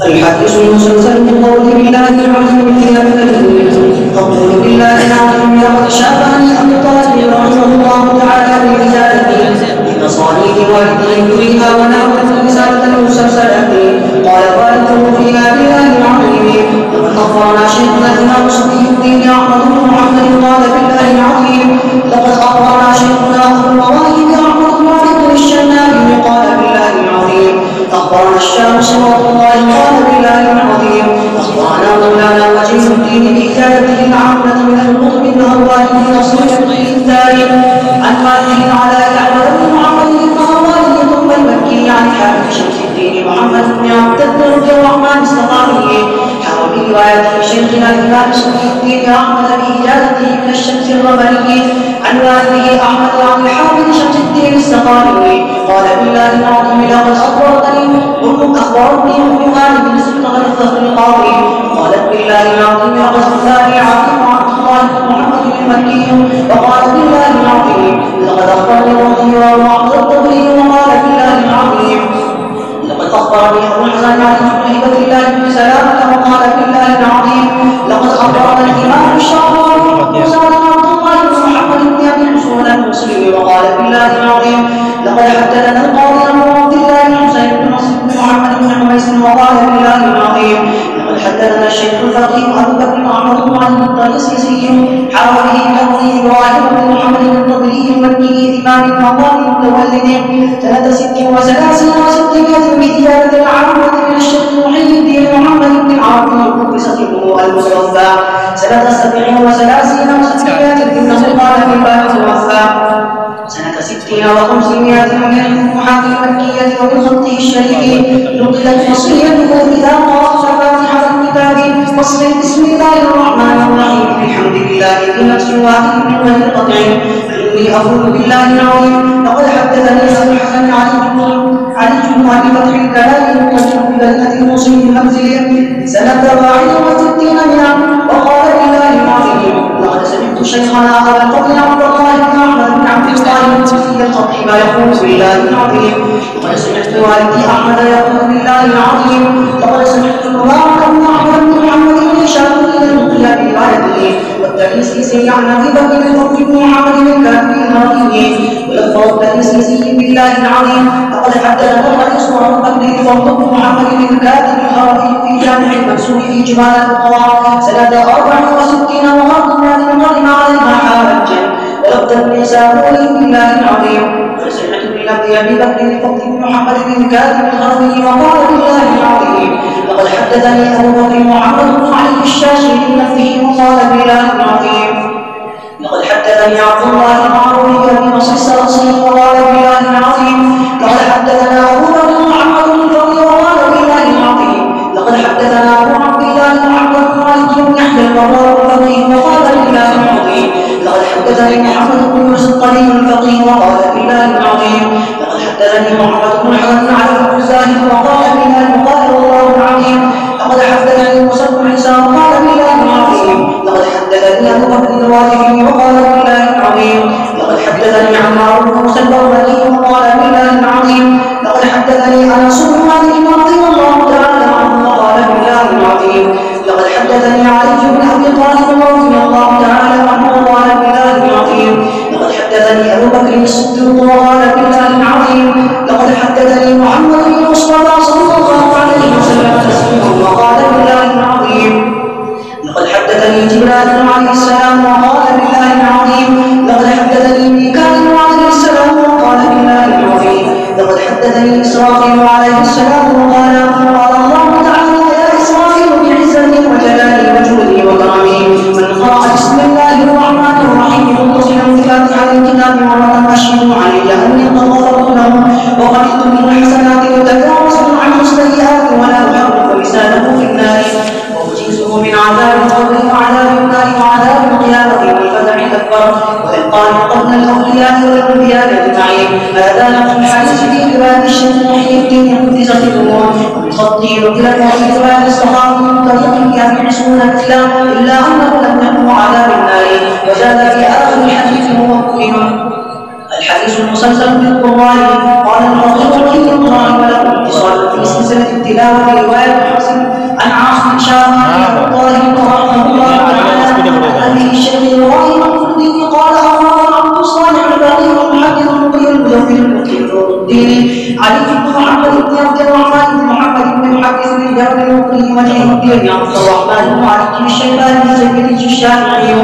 الحديث المسلسل من قول بالله العظيم قول بالله العظيم لقد شابهني أبو طالب رحمه الله تعالى برجاله بمصالح والديه فيها وناولت رسالة المسلسلة قال والده فيها بالله العظيم لقد أخبرنا شيخنا الإمام صفي الدين أحمد بن محمد قال بالله العظيم لقد أخبرنا شيخنا أبو المواهب أحمد بن علي الشنابي قال بالله العظيم أخبرنا الشامس رحمه الله قال بالله العظيم أخبرنا مولانا وجيه الدين بحكايته العامة من القطب الأول في نصر الدار عن والده على أحمد بن محمد القهواني ثم المكي عن حافظ شمس الدين محمد بن عبد الله الرحمن الصقافي حول رواية شيخنا الإمام صفي الدين أحمد بإجازته من الشمس الرملي عن والده أحمد عن الحافظ شمس الدين الصقافي قال بالله العظيم لقد أخبرني أم هاني بن سلطان الظهر القاضي قالت بالله العظيم لقد أخبرني عظيم عبد الله بن محمد المكي وقال بالله العظيم لقد أخبرني المغيرة وعبد الطبري وقال بالله العظيم لقد أخبرني أبو الحسن علي بن هبة الله بن سلامة وقال بالله العظيم لقد أخبرنا الإمام الشافعي وسأل عبد الله بن محمد بن أبي حسون المصري وقال بالله العظيم لقد حدثنا القاضي أبو عبد الله الحسين بن نصر بن محمد بن حميس وقال بالله العظيم لقد حدثنا الشيخ الفقيه أبو بكر أحمد بن علي الطريسي حاوله كونه إبراهيم بن محمد الطبري المكي إمام المقام المتولد سنة 36 بإجابة العامة من الشيخ محي الدين محمد بن العربي القدس سره المتوفى سنة 37 إنه قال في باب توفى سنة 60 و500 من الفتوحات المكية ومن خطه الشريف نقلت وصيته إذا قرأت فاتحة الكتاب فصل بسم الله الرحمن الرحيم الحمد لله ذي نفس واحد من وجه القطع إني أقول بالله العظيم لقد حدثني أبو الحسن علي بن أبي بكر الكلام المتجه ببلدة الموصل المنزل سنة 61 وقال بالله العظيم لقد سمعت شيخنا أبا الفضل عبد الله بن أحمد بن عبد الله المصري القطعي ما يقول بالله العظيم لقد سمعت والدي أحمد يقول بالله العظيم لقد سمعت مبارك بن أحمد بن محمد بن هشام إلى المقيا بروايته والتأسيسي عن أبي بكر الفضل بن محمد الكاتب الهرمي ولفظ التأسيسي بالله العظيم لقد حدثنا الرئيس أبو بكر الفضل بن محمد الكاتب الهرمي في جامع المنسوب في جبال القرى سنة 64 وغرب المغرب عليها حاجا ولقد النساء بالله العظيم فسمعت بلفظ أبي بكر الفضل بن محمد الكاتب الهرمي وقال بالله العظيم لقد حدثني أبو بكر محمد بن علي الشاشي بنفسه وقال بالله العظيم لقد حدثني عبد الله المعروف بن نصر السرسي وقال بالله العظيم لقد حدثنا أبو بكر محمد بن الفضل وقال بالله العظيم لقد حدثنا أبو عبد الله محمد بن علي بن يحيى البراء الفقيه وقال بالله العظيم لقد حدثني محمد بن يوسف القليل الفقيه وقال بالله العظيم لقد حدثني محمد بن حسن علي بن زاهد وقال بالله وقال الله العظيم لقد حدثني موسى بن عيسى وقال بالله العظيم لقد حدثني أبو بكر الواجبي وقال بالله العظيم لقد حدثني عمار بن موسى البغدادي وقال بالله العظيم لقد حدثني أنس بن مالك رضي الله تعالى عنه وقال بالله العظيم لقد حدثني علي بن أبي طالب رضي الله تعالى عنه وقال بالله العظيم لقد حدثني أبو بكر الصديق وقال بالله العظيم لقد حدثني محمد بن مصطفى صلى الله عليه وسلم تسليما وقال بالله العظيم لقد حدثني جبريل عليه السلام وقال بالله العظيم لقد حدثني ميكائيل عليه السلام وقال بالله العظيم لقد حدثني إسرافيل عليه السلام وقال الله تعالى يا إسرافيل بعزتي وجلالي وجودي وكرمي من قرأ بسم الله الرحمن الرحيم متصلا بفاتحة الكتاب مرة أشهد علي أني قد غفرت له وقبلت من الحسنات وتجاوزت عنه السيئات ولا أحرك لسانه في النار وأجيزه من عذاب القبر وعذاب النار وعذاب القيامة والفزع الأكبر وإلقاء قبل الأولياء والأنبياء أجمعين هذا نقل الحديث في رواية الشيخ محي الدين قدس سره ومن خطه نقل في رواية الصحابي من طريق يعيشون مثله إلا أنه لم يكن عذاب النار وزاد في آخر الحديث موكل الحديث المسلسل بالقرآن قال الحافظ في القرآن وله اتصال في سلسلة التلاوة رواية حسن بكل وجه بن عبد الرحمن بن علي الشيباني سيد الشافعي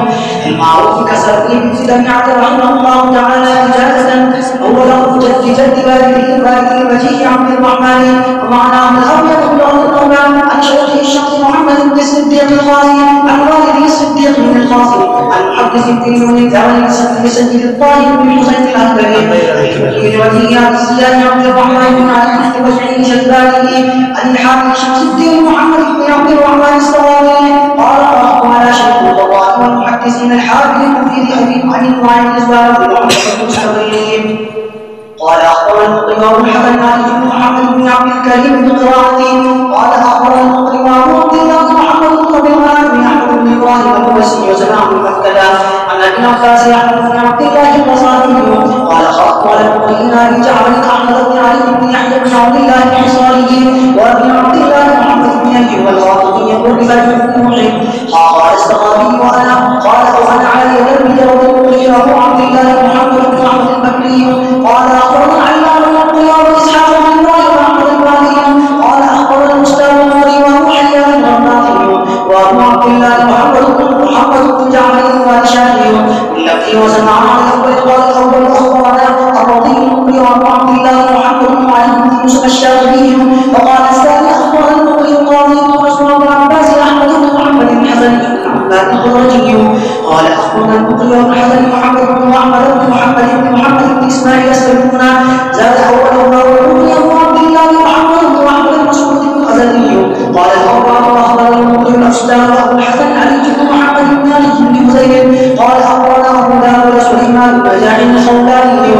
المعروف كسرقي بن سلمة رحمه الله تعالى إجازة أوله جد جد والده الوجيه عبد الرحمن ومعناه الأبيض بن عن شيخه الشخص محمد بن الصديق القاسي عن والده الصديق بن القاسي عن محدث بن الثمن بسيد الطاهر بن حسين الأكبري الوجيه عن الزياد عبد الرحمن بن علي وجهه شيباني عن الحافظ شمس الدين محمد بن عبد الرحمن الصوابي قال أخبرنا شيخ القضاء والمحدثين الحافظ المفيد عن الوعي الإسلام بن عمر المستقيم قال أخبرنا المقرئ محمد بن محمد بن عبد الكريم بقراءته قال أخبرنا المقرئ عبد الله محمد بن عبد الله بن أحمد بن إبراهيم الوسيم وسمعه المفكدا عن أبي عباس أحمد بن عبد الله البصري قال خرجت على المقرئين أبي جعفر أحمد بن علي بن يحيى بن عبد الله الحصاري وأبي عبد الله محمد بن أيوب الخاطبي يقول بفجر بن محيط قال الصحابي وأنا علي بن جرد المقرئ أبو عبد الله محمد بن أحمد البكري قال أخبرنا علام بن عبد الله وإسحاق بن إبراهيم وأحمد الباني قال أخبرنا المستوى المري وأبو حيان الرماطي وأبو عبد الله محمد بن جعفر الواشاني والذي وسمع عن الأول قال الأول أخبرنا الرضي المقري وأبو عبد الله محمد بن علي بن يوسف الشافعي وقال الثاني أخبرنا المقري القاضي رسول بن عباس أحمد بن محمد بن حسن بن عباد الخرجي قال أخبرنا المقري وابن حسن محمد بن محمد بن إسماعيل السلمون زاد أوله أبو عبد الله محمد بن مسعود بن الغزالي قال الأربعة أخبرنا المقري الأستاذ أبو الحسن علي بن محمد بن علي بن حسين قال أخبرنا أبو داود سليمان بن جاعل الخولاني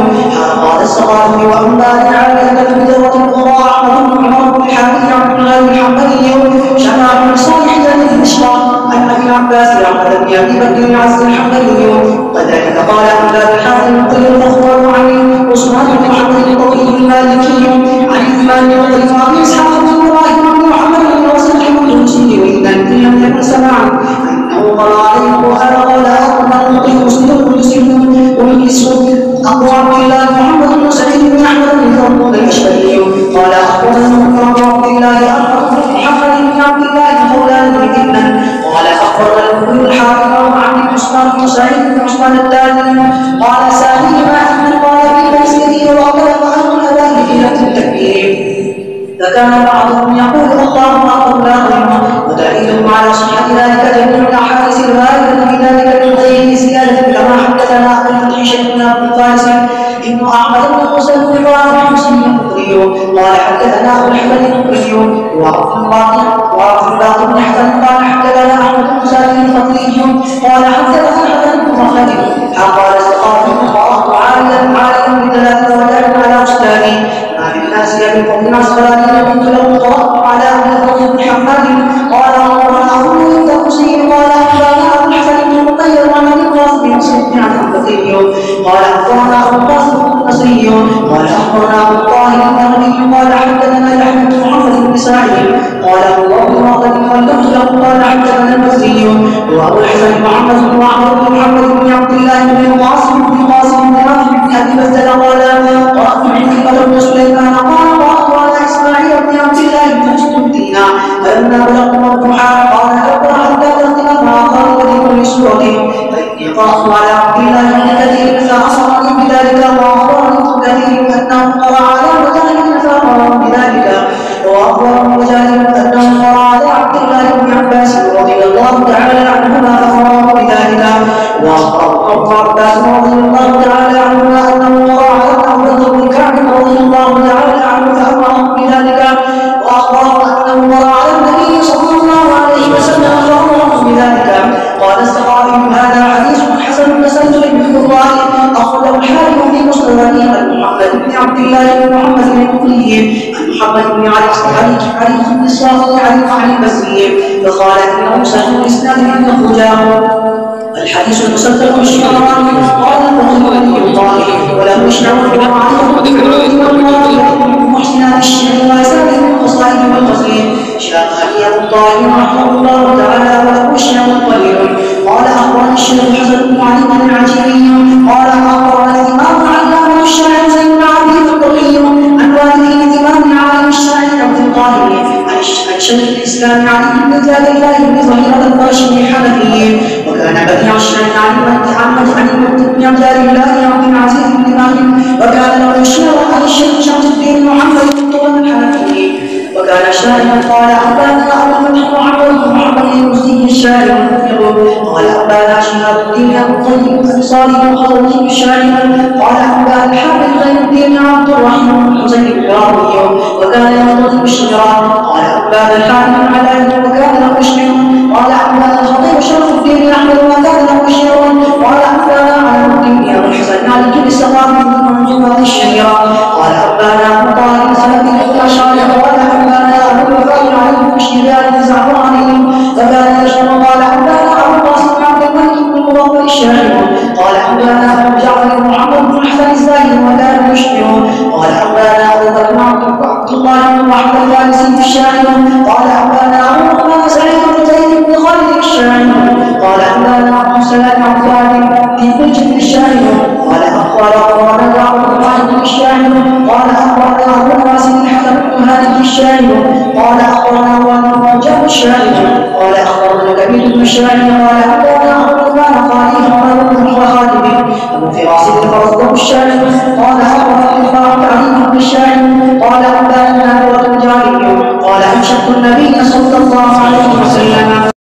قال الصحابي وأنبأنا على بن ذروة القضاء أحمد بن عمر بن الحافظ عبد الله الحنبلي شمع بن صالح بن مشرق عن أبي عباس أحمد بن أبي بكر العز الحنبلي وذلك قال عن الحافظ المقري الأخبار عن عثمان بن محمد الطويل المالكي عن عثمان بن خليفة بن إسحاق بن إبراهيم بن محمد بن وصل الحمصي وإذا لم يكن سمعا أنه قرأ عليه القرآن قال أخبرنا المقري مسلم بن مسلم ومن أبو عبد الله محمد بن سعيد بن أحمد بن ثمود الأشبهي قال أخبرنا أبو عبد الله أحمد بن محمد بن عبد الله مولى بن قال أخبرنا المقري الحافظ عن عثمان بن سعيد بن عثمان الداني قال سامي ما أحمد قال في تفسيره وأخبرنا أن الأذان في لفظ التكبير فكان بعضهم يقول الله أكبر لا غير ودليل على صحة ذلك جميع الأحاديث الواردة في ذلك من غير زيادة كما حدثنا أبو الفتح شيخنا بن فارس ابن أحمد بن موسى بن إبراهيم الحمصي المقري قال حدثنا أبو الحسن المقري وعبد الله بن حسن قال حدثنا أحمد بن سالم الخطيب قال حدثنا حسن بن مخلد قال الثقافي قرأت عاليا بثلاث درجات على أستاذي ما من الناس يبلغ عسقلاني كنت له قرأت على أبي بن حماد قال أخبرنا أبو التوسي قال أخبرنا أبو الحسن بن المطير عن أبي القاسم بن مسلم عن الحنبلي قال أخبرنا أبو القاسم بن النصري قال أخبرنا أبو الطاهر النغمي قال حدثنا يحيى بن محمد بن سعيد قال أبو الرافد واللفظ له قال حدثنا المزي وأبو الحسن محمد بن عمرو بن محمد بن عبد الله بن القاسم بن قاسم بن رافع بن أبي بزل قال قرأت عكرمة بن سليمان قال وأخبرنا إسماعيل بن عبد الله بن مسعود فلما بلغت مرفوعا قال اقرأ حتى تختم مع خالد بن سورة فإني قرأت على عبد الله بن كثير فأصرني بذلك وأخبرني كثير أنه قرأ على مجاهد فأمر بذلك وأخبر مجاهد أنه قرأ على عبد الله بن عباس رضي الله تعالى عنهما فأمر بذلك وأخبر ابن عباس رضي الله تعالى عنهما أنه قرأ على عبد بن كعب رضي الله تعالى عنه فأمر بذلك وأخبر أنه قرأ على النبي صلى الله عليه وسلم فأمر بذلك قال السخاوي هذا حديث حسن نسلت بن الله أخرجه الحاكم في مسند عن محمد بن عبد الله بن محمد بن المقري عن محمد بن علي بن الصافي عن البزي فقال إنه سهل الإسناد من خرجاه الحديث المسلسل الشيطان قال المقري الله وله إشناع محسنات الشيخ وسائل القصائد والقصيد شافعي أبو طالب رحمه الله تعالى وله إشناع قليل قال أخبرني الشيخ حسن بن علي بن العجيري قال أخبرنا الإمام علام الشاعر زين بن عبد القري عن والده الإمام عالم الشاعر عبد القاهر عن شيخ الإسلام الإسلام علي بن زاد الله بن ظهيرة القرشي الحنفي وكان بديع الشام عن بن جار الله عبد العزيز بن مالك وكان له الشيخ عن الشيخ شمس الدين محمد بن طول الحنفي وكان شاعرا قال أخبرنا أبو الفتح محمد بن محمد المسلم الشاعر المفلح قال أخبرنا شهاب الدين أبو الطيب الأنصاري الخطيب الشاعر قال أخبرنا الحافظ غير الدين عبد الرحمن بن حسين الكرامي وكان يخطب الشجرة قال أخبرنا الحاكم على وكان له شعر قال أخبرنا الخطيب شرف الدين أحمد وكان له شعر قال أخبرنا على الدين أبو الحسن علي بن السقاف بن منجومة الشهيرة قال أخبرنا أبو طالب سلمة الأشعري قال أخبرنا أبو الوفاء علي بن شهير بن زعفراني وكان يشعر قال أخبرنا أبو القاسم عبد الملك بن المضافر الشاعر قال أخبرنا أبو جعفر محمد بن حسن الزاهد وكان يشعر قال أخبرنا أبو بكر عبد الله بن محمد الفارسي الشاعر قال